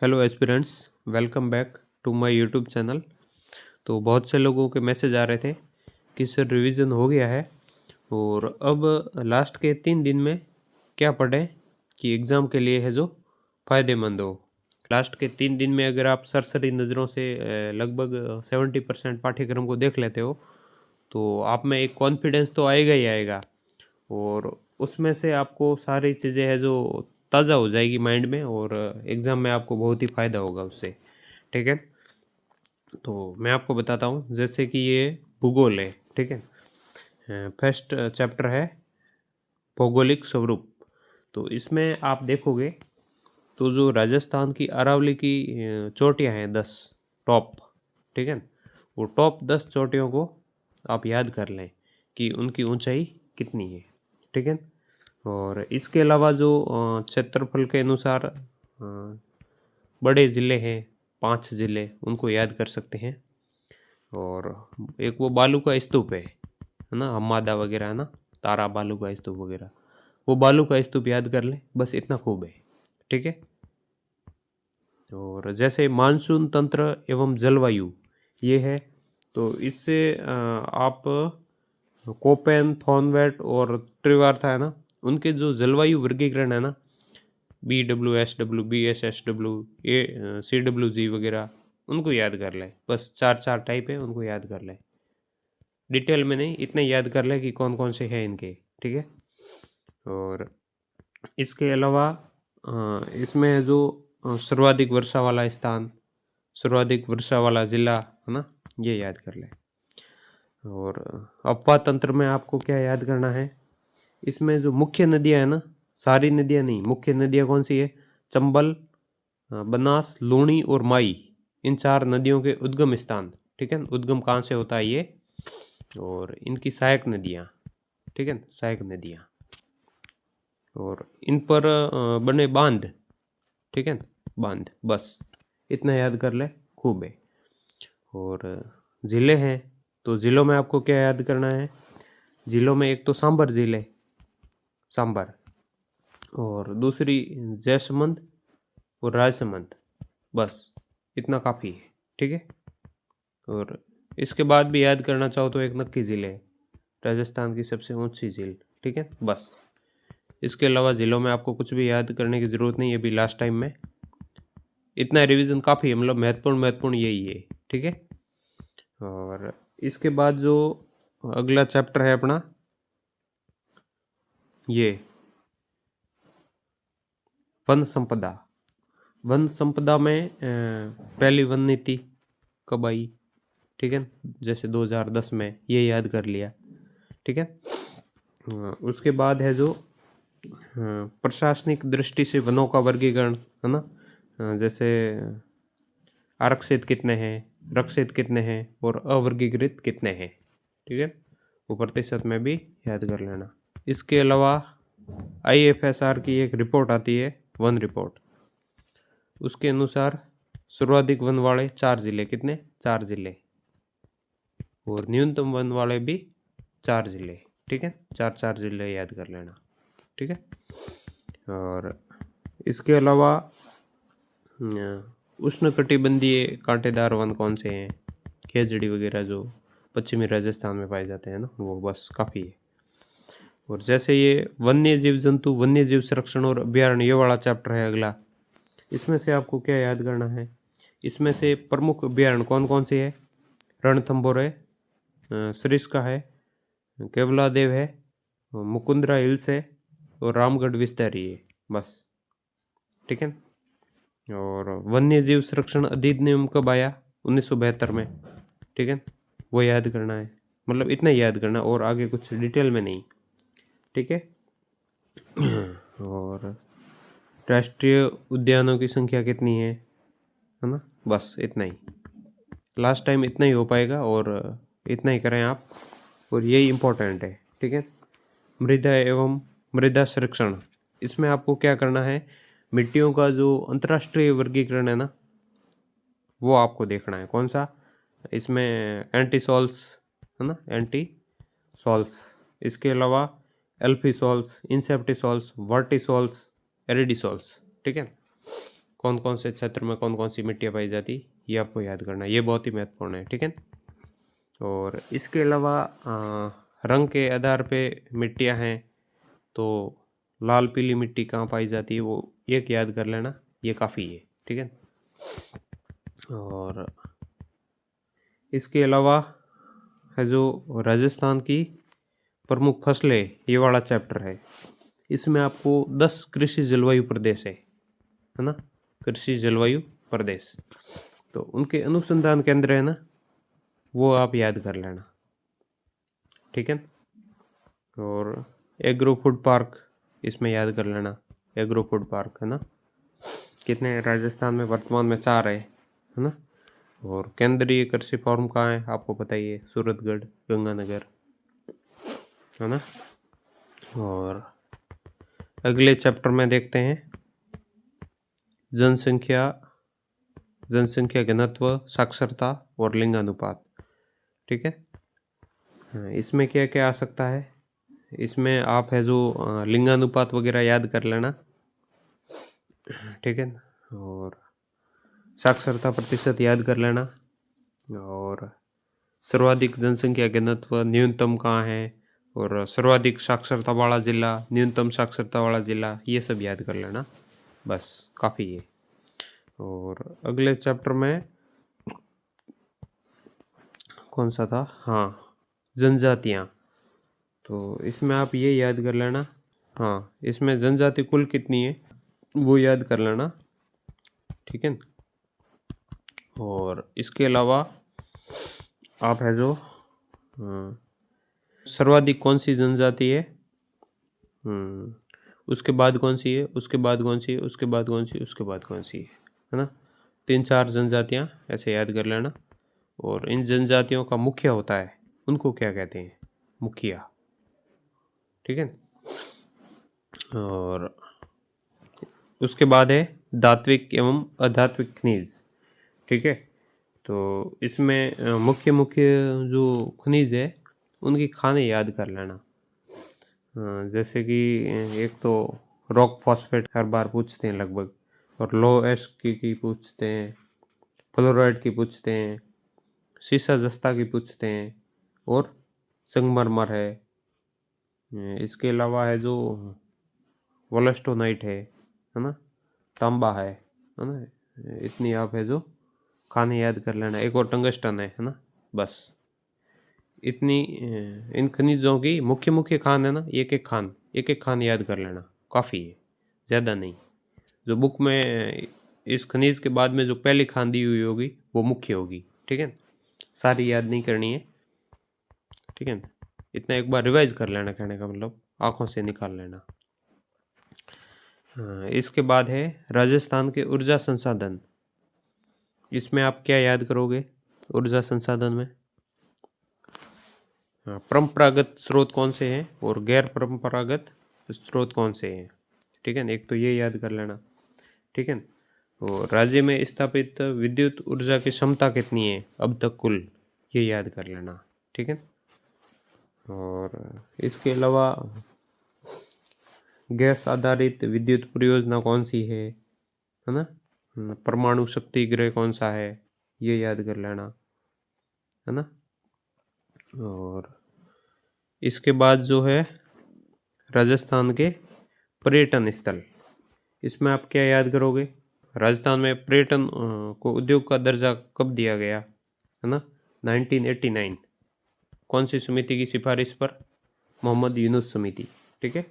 Hello aspirants, welcome back to my YouTube channel. तो बहुत से लोगों के मैसेज आ रहे थे कि सर रिवीजन हो गया है और अब लास्ट के 3 दिन में क्या पढ़ें कि एग्ज़ाम के लिए है जो फ़ायदेमंद हो। लास्ट के 3 दिन में अगर आप सरसरी नज़रों से लगभग 70% पाठ्यक्रम को देख लेते हो तो आप में एक कॉन्फिडेंस तो आएगा ही आएगा और उसमें से आपको सारी चीज़ें हैं जो ताज़ा हो जाएगी माइंड में और एग्ज़ाम में आपको बहुत ही फ़ायदा होगा उससे। ठीक है, तो मैं आपको बताता हूँ जैसे कि ये भूगोल है। ठीक है, फर्स्ट चैप्टर है भौगोलिक स्वरूप। तो इसमें आप देखोगे तो जो राजस्थान की अरावली की चोटियाँ हैं 10 टॉप। ठीक है, वो टॉप 10 चोटियों को आप याद कर लें कि उनकी ऊंचाई कितनी है। ठीक है, और इसके अलावा जो क्षेत्रफल के अनुसार बड़े ज़िले हैं 5 ज़िले, उनको याद कर सकते हैं। और एक वो बालू का स्तूप है ना, हम्मादा वगैरह है ना, तारा बालू का स्तूप वगैरह, वो बालू का स्तूप याद कर लें, बस इतना खूब है। ठीक है, और जैसे मानसून तंत्र एवं जलवायु ये है, तो इससे आप कोपेन, थॉर्नवेट और त्रिवार्था है ना, उनके जो जलवायु वर्गीकरण है ना, BWSW, BSSW, CWG वगैरह, उनको याद कर लें। बस 4 टाइप है, उनको याद कर लें। डिटेल में नहीं, इतने याद कर लें कि कौन कौन से हैं इनके। ठीक है, और इसके अलावा इसमें जो सर्वाधिक वर्षा वाला स्थान, सर्वाधिक वर्षा वाला ज़िला है ना, ये याद कर लें। और अपवाह तंत्र में आपको क्या याद करना है, इसमें जो मुख्य नदियाँ हैं ना, सारी नदियाँ नहीं, मुख्य नदियाँ कौन सी है, चंबल, बनास, लूणी और माई, इन 4 नदियों के उद्गम स्थान। ठीक है, उद्गम कहाँ से होता है ये, और इनकी सहायक नदियाँ। ठीक है, सहायक नदियाँ, और इन पर बने बांध। ठीक है, बांध, बस इतना याद कर ले, खूब है। और ज़िले हैं, तो ज़िलों में आपको क्या याद करना है, ज़िलों में एक तो सांभर ज़िले, सांभर, और दूसरी जैसमंद और राजसमंद, बस इतना काफ़ी है। ठीक है, और इसके बाद भी याद करना चाहो तो एक नक्की ज़िले है, राजस्थान की सबसे ऊंची झील। ठीक है, बस इसके अलावा ज़िलों में आपको कुछ भी याद करने की ज़रूरत नहीं है अभी लास्ट टाइम में। इतना रिवीजन काफ़ी है, मतलब महत्वपूर्ण यही है। ठीक है, और इसके बाद जो अगला चैप्टर है अपना, ये वन संपदा। वन संपदा में पहली वन नीति कब आई, ठीक है, जैसे 2010 में, ये याद कर लिया। ठीक है, उसके बाद है जो प्रशासनिक दृष्टि से वनों का वर्गीकरण है ना, जैसे आरक्षित कितने हैं, रक्षित कितने हैं और अवर्गीकृत कितने हैं। ठीक है, वो प्रतिशत में भी याद कर लेना। इसके अलावा IFSR की एक रिपोर्ट आती है, वन रिपोर्ट, उसके अनुसार सर्वाधिक वन वाले 4 ज़िले, कितने, 4 ज़िले, और न्यूनतम वन वाले भी 4 ज़िले। ठीक है, 4 ज़िले याद कर लेना। ठीक है, और इसके अलावा उष्णकटिबंधीय कांटेदार वन कौन से हैं, खेजड़ी वगैरह जो पश्चिमी राजस्थान में पाए जाते हैं ना, वो बस काफ़ी है। और जैसे ये वन्य जीव जंतु, वन्य जीव संरक्षण और अभ्यारण्य, ये वाला चैप्टर है अगला, इसमें से आपको क्या याद करना है, इसमें से प्रमुख अभ्यारण्य कौन कौन से है, रणथंभौर है, सरिस्का है, केवलादेव है, मुकुंदरा हिल्स है और रामगढ़ विस्तारी है, बस। ठीक है, और वन्य जीव संरक्षण अधिनियम कब आया, 1972 में। ठीक है, वो याद करना है, मतलब इतना ही याद करना और आगे कुछ डिटेल में नहीं। ठीक है, और राष्ट्रीय उद्यानों की संख्या कितनी है ना, बस इतना ही। लास्ट टाइम इतना ही हो पाएगा और इतना ही करें आप, और यही इम्पोर्टेंट है। ठीक है, मृदा एवं मृदा संरक्षण, इसमें आपको क्या करना है, मिट्टियों का जो अंतर्राष्ट्रीय वर्गीकरण है ना, वो आपको देखना है। कौन सा, इसमें एंटीसॉल्स है ना, एंटीसॉल्स, इसके अलावा एल्फीसॉल्स, इंसेप्टिसॉल्स, वर्टिसॉल्स, एरिडिसॉल्स। ठीक है, कौन कौन से क्षेत्र में कौन कौन सी मिट्टियाँ पाई जाती, ये आपको याद करना है, ये बहुत ही महत्वपूर्ण है, ठीक है। और इसके अलावा रंग के आधार पे मिट्टियाँ हैं, तो लाल पीली मिट्टी कहाँ पाई जाती है वो एक याद कर लेना, ये काफ़ी है, ठीक है। और इसके अलावा है जो राजस्थान की प्रमुख फसलें, ये वाला चैप्टर है, इसमें आपको 10 कृषि जलवायु प्रदेश है ना, कृषि जलवायु प्रदेश, तो उनके अनुसंधान केंद्र है ना, वो आप याद कर लेना, ठीक है। और एग्रो फूड पार्क इसमें याद कर लेना, एग्रो फूड पार्क है ना, कितने राजस्थान में वर्तमान में 4 है ना। और केंद्रीय कृषि फॉर्म कहाँ है आपको पता ही है, सूरतगढ़, गंगानगर, है ना। और अगले चैप्टर में देखते हैं जनसंख्या घनत्व, साक्षरता और लिंगानुपात, ठीक है। इसमें क्या क्या आ सकता है, इसमें आप है जो लिंगानुपात वगैरह याद कर लेना, ठीक है। और साक्षरता प्रतिशत याद कर लेना, और सर्वाधिक जनसंख्या घनत्व न्यूनतम कहाँ है, और सर्वाधिक साक्षरता वाला जिला, न्यूनतम साक्षरता वाला जिला, ये सब याद कर लेना, बस काफ़ी है। और अगले चैप्टर में कौन सा था, हाँ, जनजातियाँ, तो इसमें आप ये याद कर लेना, हाँ, इसमें जनजाति कुल कितनी है वो याद कर लेना, ठीक है। और इसके अलावा आप है जो सर्वाधिक कौन सी जनजाति है, उसके बाद कौन सी है, उसके बाद कौन सी है, उसके बाद कौन सी, उसके बाद कौन सी है ना, 3-4 जनजातियाँ ऐसे याद कर लेना। और इन जनजातियों का मुखिया होता है, उनको क्या कहते हैं, मुखिया, ठीक है। और उसके बाद है धात्विक एवं अधात्विक खनिज, ठीक है। तो इसमें मुख्य मुख्य जो खनिज है उनकी खाने याद कर लेना, जैसे कि एक तो रॉक फॉस्फेट हर बार पूछते हैं लगभग, और लो एस की पूछते हैं, फ्लोराइड की पूछते हैं, सीसा जस्ता की पूछते हैं, और संगमरमर है। इसके अलावा है जो वोलस्टोनाइट है ना, तांबा है ना, इतनी आप है जो खाने याद कर लेना, एक और टंगस्टन है ना, बस इतनी इन खनिजों की मुख्य मुख्य खान है ना, एक एक खान याद कर लेना, काफ़ी है, ज़्यादा नहीं। जो बुक में इस खनिज के बाद में जो पहली खान दी हुई होगी वो मुख्य होगी, ठीक है, सारी याद नहीं करनी है, ठीक है। इतना एक बार रिवाइज कर लेना, कहने का मतलब आँखों से निकाल लेना। इसके बाद है राजस्थान के ऊर्जा संसाधन, इसमें आप क्या याद करोगे ऊर्जा संसाधन में, परंपरागत स्रोत कौन से हैं और गैर परंपरागत स्रोत कौन से हैं, ठीक है, एक तो ये याद कर लेना, ठीक है। और राज्य में स्थापित विद्युत ऊर्जा की क्षमता कितनी है अब तक कुल, ये याद कर लेना, ठीक है। और इसके अलावा गैस आधारित विद्युत परियोजना कौन सी है ना, परमाणु शक्ति गृह कौन सा है, ये याद कर लेना, है ना। और इसके बाद जो है राजस्थान के पर्यटन स्थल, इसमें आप क्या याद करोगे, राजस्थान में पर्यटन को उद्योग का दर्जा कब दिया गया, है ना, 1989, कौन सी समिति की सिफारिश पर, मोहम्मद यूनुस समिति, ठीक है।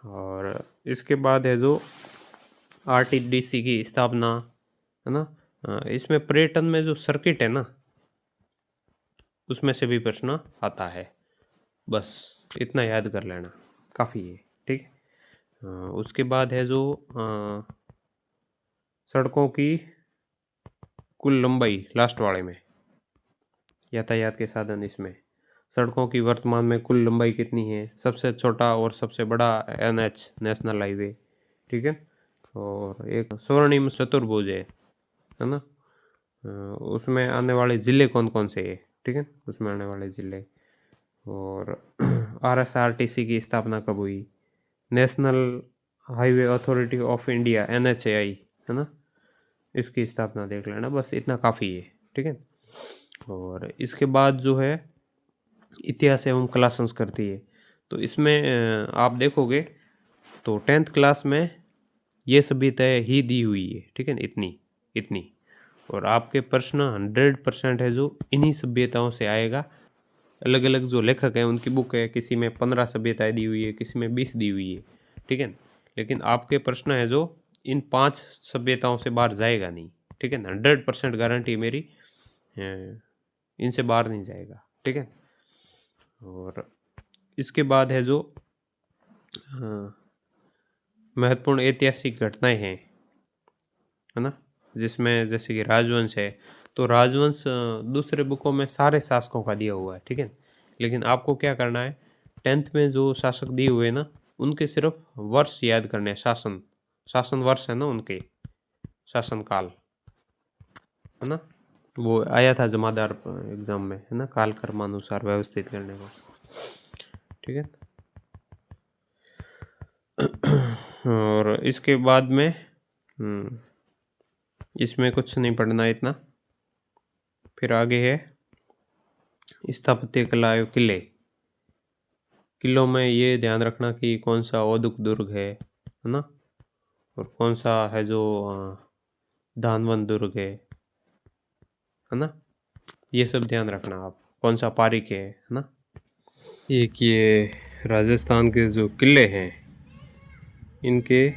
और इसके बाद है जो आरटीडीसी की स्थापना, है ना, इसमें पर्यटन में जो सर्किट है ना उसमें से भी प्रश्न आता है, बस इतना याद कर लेना, काफ़ी है, ठीक है। उसके बाद है जो सड़कों की कुल लंबाई, लास्ट वाले में यातायात के साधन, इसमें सड़कों की वर्तमान में कुल लंबाई कितनी है, सबसे छोटा और सबसे बड़ा एनएच, नेशनल हाईवे, ठीक है। और एक स्वर्णिम चतुर्भुज है ना, उसमें आने वाले ज़िले कौन कौन से है, ठीक है, उसमें आने वाले ज़िले। और आरएसआरटीसी की स्थापना कब हुई, national highway authority of India, NHAI, है ना, इसकी स्थापना देख लेना, बस इतना काफ़ी है। ठीक है। और इसके बाद जो है इतिहास एवं कला संस्कृति है। तो इसमें आप देखोगे तो 10th क्लास में ये सभ्यताएँ ही दी हुई है। ठीक है ना, इतनी इतनी। और आपके प्रश्न 100% है जो इन्हीं सभ्यताओं से आएगा। अलग अलग जो लेखक हैं उनकी बुक है, किसी में 15 सभ्यताएँ दी हुई है, किसी में 20 दी हुई है। ठीक है। लेकिन आपके प्रश्न है जो इन 5 सभ्यताओं से बाहर जाएगा नहीं। ठीक है ना, 100% गारंटी मेरी, इनसे बाहर नहीं जाएगा। ठीक है। और इसके बाद है जो महत्वपूर्ण ऐतिहासिक घटनाएं हैं, है ना, जिसमें जैसे कि राजवंश है। तो राजवंश दूसरे बुकों में सारे शासकों का दिया हुआ है। ठीक है। लेकिन आपको क्या करना है, 10th में जो शासक दिए हुए ना उनके सिर्फ वर्ष याद करने हैं। शासन वर्ष है ना उनके, शासन काल, है ना, वो आया था जमादार एग्जाम में, है ना, काल कर्मानुसार व्यवस्थित करने का। ठीक है। और इसके बाद में इसमें कुछ नहीं पढ़ना इतना। फिर आगे है स्थापत्य कला एवं किले। किलों में ये ध्यान रखना कि कौन सा औदुक दुर्ग है ना, और कौन सा है जो धानवन दुर्ग है ना, ये सब ध्यान रखना आप, कौन सा पारिक है ना। एक ये राजस्थान के जो किले हैं इनके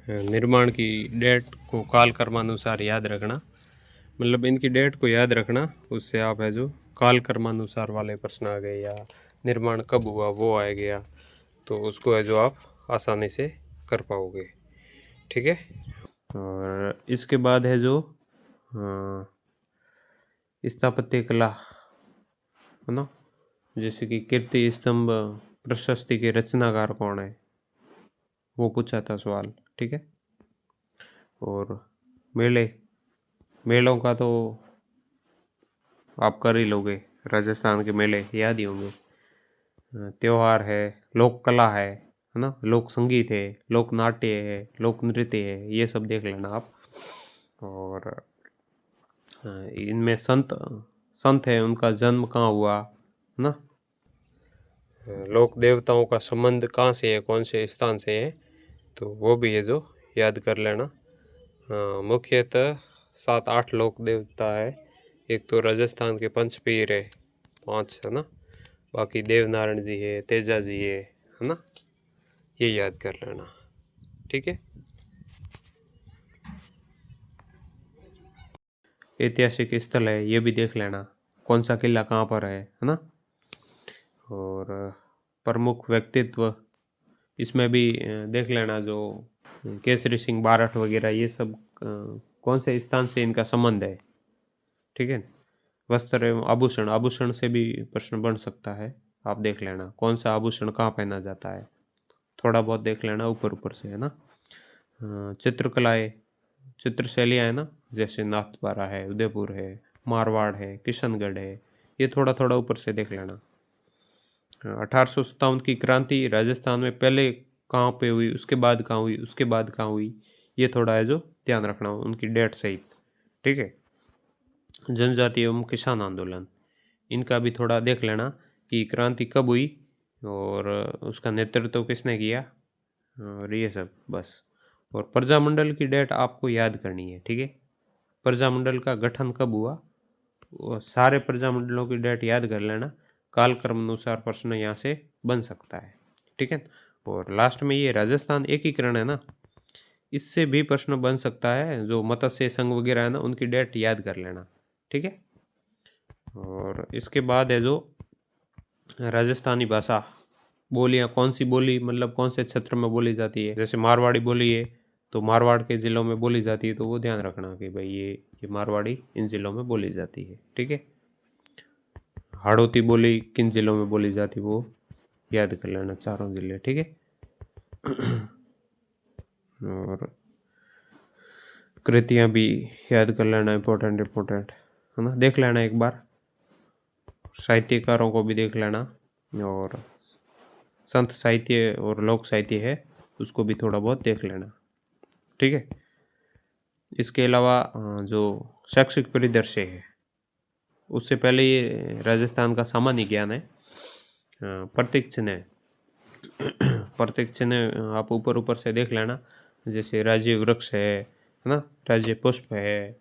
निर्माण की डेट को काल कर्मानुसार याद रखना। मतलब इनकी डेट को याद रखना, उससे आप है जो काल कर्मानुसार वाले प्रश्न आ गए या निर्माण कब हुआ वो आ गया, तो उसको है जो आप आसानी से कर पाओगे। ठीक है। और इसके बाद है जो स्थापत्य कला, है ना, जैसे कि कीर्ति स्तंभ प्रशस्ति के रचनाकार कौन है, वो पूछा था सवाल। ठीक है। और मेलों का तो आप कर ही लोगे, राजस्थान के मेले याद ही होंगे। त्योहार है, लोक कला है ना, लोक संगीत है, लोक नाट्य है, लोक नृत्य है, ये सब देख लेना आप। और इनमें संत है, उनका जन्म कहाँ हुआ ना, लोक देवताओं का संबंध कहाँ से है, कौन से स्थान से है, तो वो भी है जो याद कर लेना। मुख्यतः 7-8 लोक देवता है। एक तो राजस्थान के पंचपीर है, 5, है ना, बाकी देवनारायण जी है, तेजा जी है ना, ये याद कर लेना। ठीक है। ऐतिहासिक स्थल है ये भी देख लेना, कौन सा किला कहाँ पर है ना। और प्रमुख व्यक्तित्व इसमें भी देख लेना, जो केसरी सिंह बारठ वगैरह, ये सब कौन से स्थान से इनका संबंध है। ठीक है। वस्त्र एवं आभूषण, आभूषण से भी प्रश्न बन सकता है, आप देख लेना कौन सा आभूषण कहाँ पहना जाता है, थोड़ा बहुत देख लेना ऊपर ऊपर से, है ना। चित्रकलाएँ, चित्र शैलियाँ है ना, जैसे नाथद्वारा है, उदयपुर है, मारवाड़ है, किशनगढ़ है, ये थोड़ा थोड़ा ऊपर से देख लेना। 1857 की क्रांति राजस्थान में पहले कहाँ पे हुई, उसके बाद कहाँ हुई, उसके बाद कहाँ हुई, ये थोड़ा है जो ध्यान रखना उनकी डेट सहित। ठीक है। जनजाति एवं किसान आंदोलन, इनका भी थोड़ा देख लेना कि क्रांति कब हुई और उसका नेतृत्व किसने किया, और ये सब बस। और प्रजामंडल की डेट आपको याद करनी है। ठीक है। प्रजामंडल का गठन कब हुआ, वो सारे प्रजामंडलों की डेट याद कर लेना, काल क्रम अनुसार प्रश्न यहाँ से बन सकता है। ठीक है। और लास्ट में ये राजस्थान एकीकरण है ना, इससे भी प्रश्न बन सकता है, जो मत्स्य संघ वगैरह है ना उनकी डेट याद कर लेना। ठीक है। और इसके बाद है जो राजस्थानी भाषा, बोलियाँ कौन सी बोली, मतलब कौन से क्षेत्र में बोली जाती है, जैसे मारवाड़ी बोली है तो मारवाड़ के ज़िलों में बोली जाती है, तो वो ध्यान रखना कि भाई ये मारवाड़ी इन ज़िलों में बोली जाती है। ठीक है। हाड़ौती बोली किन ज़िलों में बोली जाती है वो याद कर लेना, चारों ज़िले। ठीक है। और कृतियाँ भी याद कर लेना, इम्पोर्टेंट है ना, देख लेना एक बार। साहित्यकारों को भी देख लेना, और संत साहित्य और लोक साहित्य है उसको भी थोड़ा बहुत देख लेना। ठीक है। इसके अलावा जो शैक्षिक परिदृश्य है उससे पहले ये राजस्थान का सामान्य ज्ञान है। प्रतीक चिन्ह प्रतीक चिन्ह आप ऊपर ऊपर से देख लेना, जैसे राज्य वृक्ष है ना, राज्य पुष्प है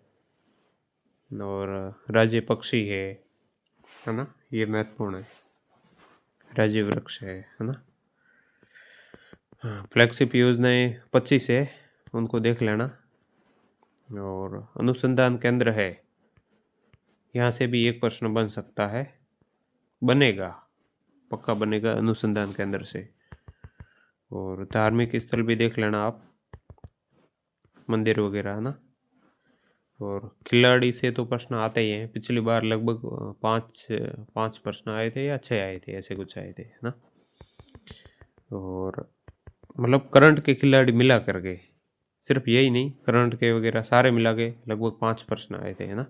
और राज्य पक्षी है ना, ये महत्वपूर्ण है। राज्य वृक्ष है ना। फ्लैगशिप योजनाएं 25 है, उनको देख लेना। और अनुसंधान केंद्र है, यहाँ से भी एक प्रश्न बन सकता है, बनेगा, पक्का बनेगा अनुसंधान केंद्र से। और धार्मिक स्थल भी देख लेना आप, मंदिर वगैरह है ना। और खिलाड़ी से तो प्रश्न आते ही हैं, पिछली बार लगभग पाँच प्रश्न आए थे या 6 आए थे, ऐसे कुछ आए थे है ना। और मतलब करंट के खिलाड़ी मिला करके, सिर्फ यही नहीं, करंट के वगैरह सारे मिला के लगभग 5 प्रश्न आए थे है ना।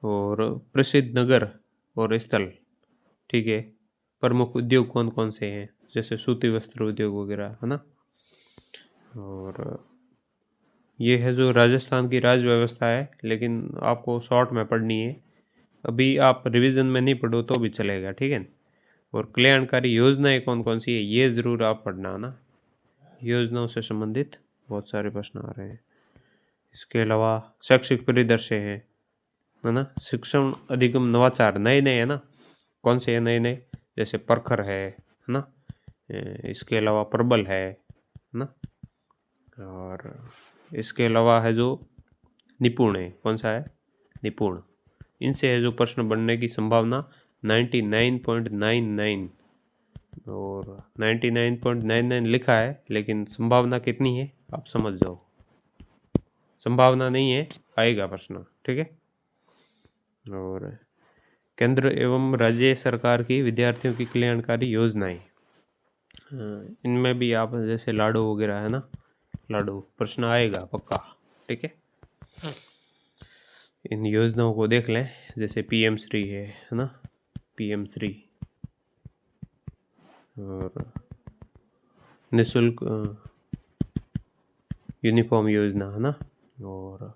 और प्रसिद्ध नगर और स्थल, ठीक है। प्रमुख उद्योग कौन कौन से हैं, जैसे सूती वस्त्र उद्योग वगैरह है ना। और ये है जो राजस्थान की राज व्यवस्था है, लेकिन आपको शॉर्ट में पढ़नी है, अभी आप रिवीजन में नहीं पढ़ो तो भी चलेगा, ठीक है। और कल्याणकारी योजनाएं कौन कौन सी है ये ज़रूर आप पढ़ना ना, योजनाओं से संबंधित बहुत सारे प्रश्न आ रहे हैं। इसके अलावा शैक्षिक परिदृश्य है ना, शिक्षण अधिगम नवाचार नए नए है ना, कौन से है नए नए, जैसे परखर है ना। इसके अलावा प्रबल है ना। और इसके अलावा है जो निपुण है, कौन सा है, निपुण। इनसे है जो प्रश्न बनने की संभावना 99.99, और 99.99 लिखा है, लेकिन संभावना कितनी है आप समझ जाओ, संभावना नहीं है, आएगा प्रश्न, ठीक है। और केंद्र एवं राज्य सरकार की विद्यार्थियों की कल्याणकारी योजनाएं, इनमें भी आप जैसे लाडो वगैरह है ना, लाडो प्रश्न आएगा पक्का, ठीक है। इन योजनाओं को देख लें, जैसे पीएम श्री है ना, पीएम श्री, और निःशुल्क यूनिफॉर्म योजना है ना। और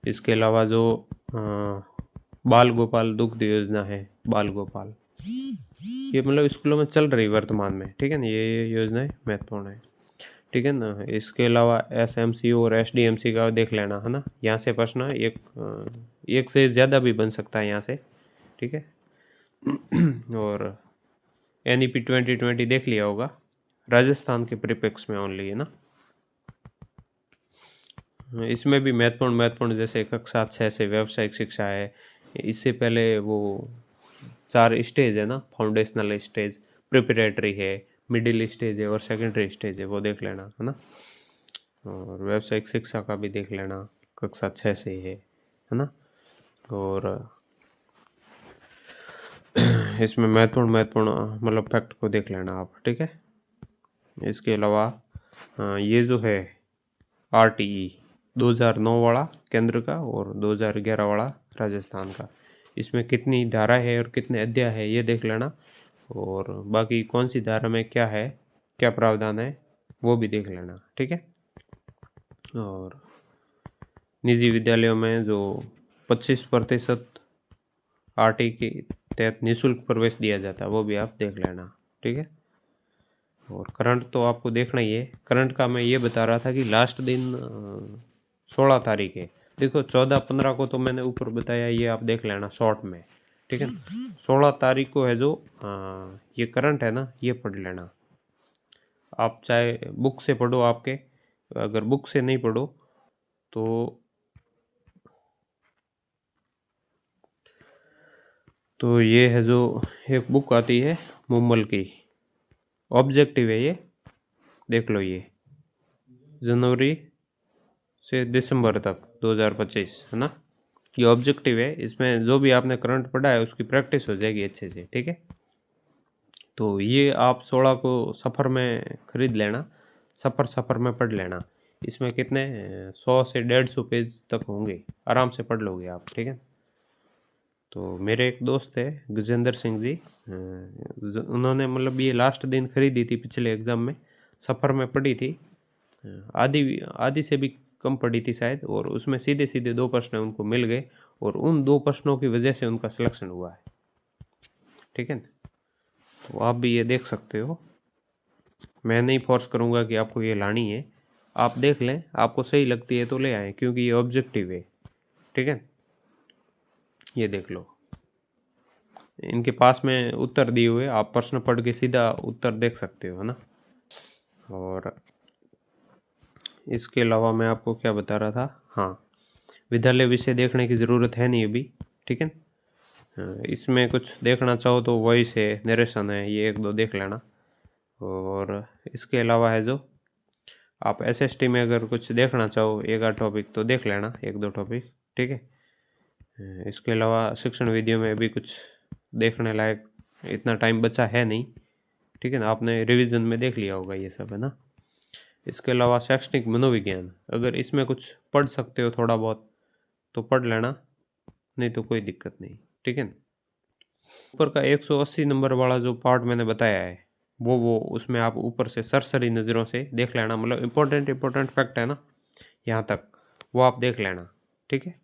इसके अलावा जो बाल गोपाल दुग्ध योजना है, बाल गोपाल, ये मतलब स्कूलों में चल रही वर्तमान में, ठीक है ना, ये योजनाएं महत्वपूर्ण है, ठीक है ना। इसके अलावा एसएमसी और एसडीएमसी का देख लेना है ना, यहाँ से प्रश्न एक से ज़्यादा भी बन सकता है यहाँ से, ठीक है। और NEP 2020 देख लिया होगा, राजस्थान के परिप्रेक्ष्य में ओनली है ना। इसमें भी महत्वपूर्ण जैसे कक्षा 6 से व्यावसायिक शिक्षा है, इससे पहले वो 4 स्टेज है ना, फाउंडेशनल स्टेज, प्रिपरेटरी है, मिडिल स्टेज है और सेकेंडरी स्टेज है, वो देख लेना है ना। और व्यावसायिक शिक्षा का भी देख लेना, कक्षा 6 से है ना। और इसमें महत्वपूर्ण मतलब फैक्ट को देख लेना आप, ठीक है। इसके अलावा ये जो है RTE 2009 वाला केंद्र का और 2011 वाला राजस्थान का, इसमें कितनी धारा है और कितने अध्याय है ये देख लेना। और बाकी कौन सी धारा में क्या है, क्या प्रावधान है, वो भी देख लेना, ठीक है। और निजी विद्यालयों में जो 25% RTE के तहत निःशुल्क प्रवेश दिया जाता है, वो भी आप देख लेना, ठीक है। और करंट तो आपको देखना ही है, करंट का मैं ये बता रहा था कि लास्ट दिन 16 तारीख है, देखो 14-15 को तो मैंने ऊपर बताया, ये आप देख लेना शॉर्ट में, ठीक है। 16 तारीख को है जो ये करंट है ना, ये पढ़ लेना आप, चाहे बुक से पढ़ो आपके, अगर बुक से नहीं पढ़ो तो ये है जो एक बुक आती है मुम्मल की, ऑब्जेक्टिव है ये, देख लो, ये जनवरी से दिसंबर तक 2025 है ना, ये ऑब्जेक्टिव है। इसमें जो भी आपने करंट पढ़ा है उसकी प्रैक्टिस हो जाएगी अच्छे से, ठीक है। तो ये आप 16 को सफ़र में ख़रीद लेना, सफ़र में पढ़ लेना, इसमें कितने 100 से 150 पेज तक होंगे, आराम से पढ़ लोगे आप, ठीक है। तो मेरे एक दोस्त है गजेंद्र सिंह जी, उन्होंने मतलब ये लास्ट दिन खरीदी थी, पिछले एग्ज़ाम में सफ़र में पढ़ी थी, आधी से भी कम पड़ी थी शायद, और उसमें सीधे सीधे 2 प्रश्न उनको मिल गए और उन 2 प्रश्नों की वजह से उनका सिलेक्शन हुआ है। ठीक है ना, तो आप भी ये देख सकते हो। मैं नहीं फोर्स करूँगा कि आपको ये लानी है, आप देख लें, आपको सही लगती है तो ले आएँ, क्योंकि ये ऑब्जेक्टिव है। ठीक है, ये देख लो, इनके पास में उत्तर दिए हुए, आप प्रश्न पढ़ के सीधा उत्तर देख सकते हो, है ना। और इसके अलावा मैं आपको क्या बता रहा था, हाँ, विद्यालय विषय देखने की ज़रूरत है नहीं अभी। ठीक है, इसमें कुछ देखना चाहो तो वॉइस है, नरेशन है, ये 1-2 देख लेना। और इसके अलावा है जो आप SST में अगर कुछ देखना चाहो 1-8 टॉपिक तो देख लेना, 1-2 टॉपिक। ठीक है, इसके अलावा शिक्षण विधियों में भी कुछ देखने लायक इतना टाइम बचा है नहीं। ठीक है ना, आपने रिवीजन में देख लिया होगा ये सब, है ना। इसके अलावा शैक्षणिक मनोविज्ञान, अगर इसमें कुछ पढ़ सकते हो थोड़ा बहुत तो पढ़ लेना, नहीं तो कोई दिक्कत नहीं। ठीक है ना, ऊपर का 180 नंबर वाला जो पार्ट मैंने बताया है वो उसमें आप ऊपर से सरसरी नज़रों से देख लेना, मतलब इम्पोर्टेंट फैक्ट है ना यहाँ तक, वो आप देख लेना। ठीक है।